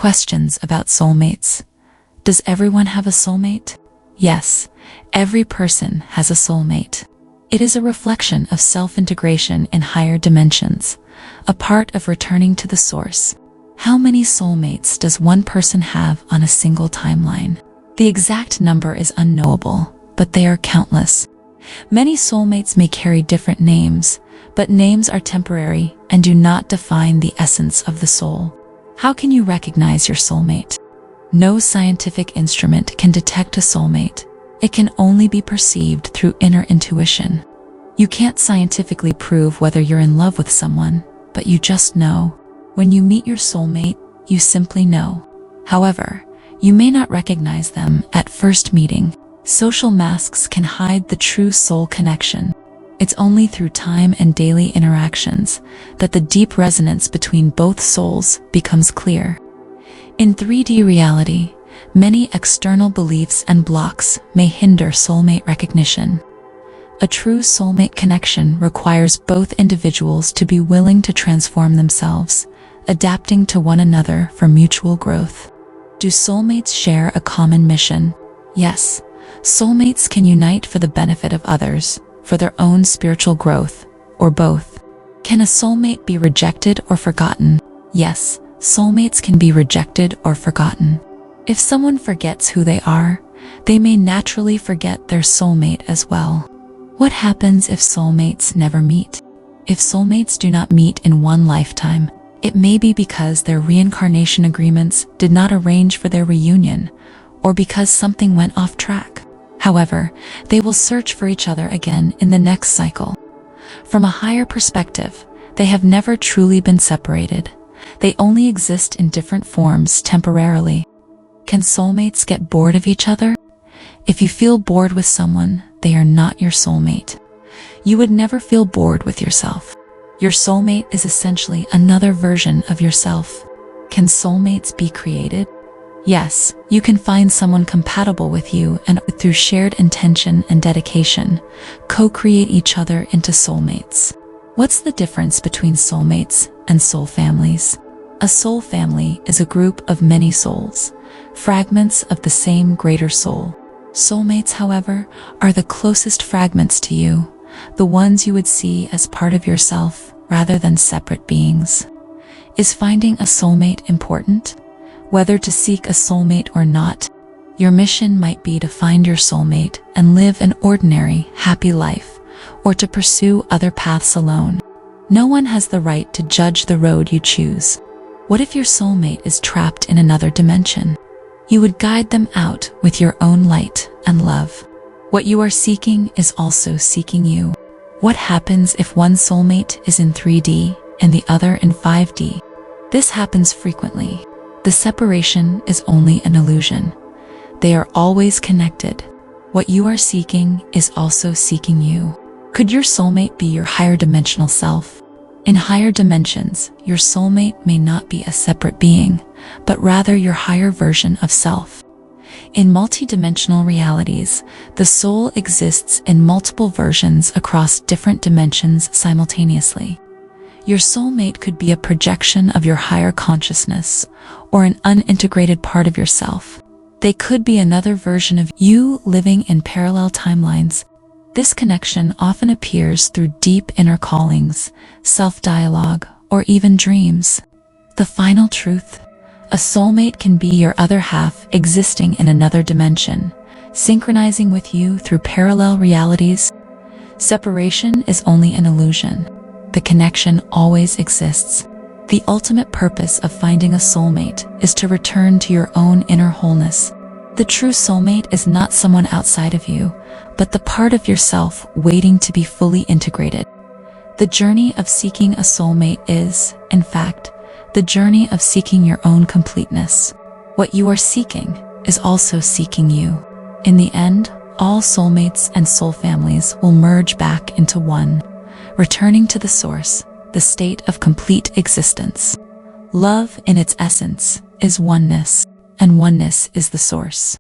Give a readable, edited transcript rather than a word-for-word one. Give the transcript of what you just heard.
Questions about soulmates. Does everyone have a soulmate? Yes, every person has a soulmate. It is a reflection of self-integration in higher dimensions, a part of returning to the source. How many soulmates does one person have on a single timeline? The exact number is unknowable, but they are countless. Many soulmates may carry different names, but names are temporary and do not define the essence of the soul. How can you recognize your soulmate? No scientific instrument can detect a soulmate. It can only be perceived through inner intuition. You can't scientifically prove whether you're in love with someone, but you just know. When you meet your soulmate, you simply know. However, you may not recognize them at first meeting. Social masks can hide the true soul connection. It's only through time and daily interactions that the deep resonance between both souls becomes clear. In 3D reality, many external beliefs and blocks may hinder soulmate recognition. A true soulmate connection requires both individuals to be willing to transform themselves, adapting to one another for mutual growth. Do soulmates share a common mission? Yes. Soulmates can unite for the benefit of others, for their own spiritual growth, or both. Can a soulmate be rejected or forgotten? Yes, soulmates can be rejected or forgotten. If someone forgets who they are, they may naturally forget their soulmate as well. What happens if soulmates never meet? If soulmates do not meet in one lifetime, it may be because their reincarnation agreements did not arrange for their reunion, or because something went off track. However, they will search for each other again in the next cycle. From a higher perspective, they have never truly been separated. They only exist in different forms temporarily. Can soulmates get bored of each other? If you feel bored with someone, they are not your soulmate. You would never feel bored with yourself. Your soulmate is essentially another version of yourself. Can soulmates be created? Yes, you can find someone compatible with you and through shared intention and dedication, co-create each other into soulmates. What's the difference between soulmates and soul families? A soul family is a group of many souls, fragments of the same greater soul. Soulmates, however, are the closest fragments to you, the ones you would see as part of yourself rather than separate beings. Is finding a soulmate important? Whether to seek a soulmate or not, your mission might be to find your soulmate and live an ordinary, happy life, or to pursue other paths alone. No one has the right to judge the road you choose. What if your soulmate is trapped in another dimension? You would guide them out with your own light and love. What you are seeking is also seeking you. What happens if one soulmate is in 3D and the other in 5D? This happens frequently. The separation is only an illusion. They are always connected. What you are seeking is also seeking you. Could your soulmate be your higher dimensional self? In higher dimensions, your soulmate may not be a separate being, but rather your higher version of self. In multidimensional realities, the soul exists in multiple versions across different dimensions simultaneously. Your soulmate could be a projection of your higher consciousness, or an unintegrated part of yourself. They could be another version of you living in parallel timelines. This connection often appears through deep inner callings, self-dialogue, or even dreams. The final truth: a soulmate can be your other half existing in another dimension, synchronizing with you through parallel realities. Separation is only an illusion. The connection always exists. The ultimate purpose of finding a soulmate is to return to your own inner wholeness. The true soulmate is not someone outside of you, but the part of yourself waiting to be fully integrated. The journey of seeking a soulmate is, in fact, the journey of seeking your own completeness. What you are seeking is also seeking you. In the end, all soulmates and soul families will merge back into one, returning to the source, the state of complete existence. Love, in its essence, is oneness, and oneness is the source.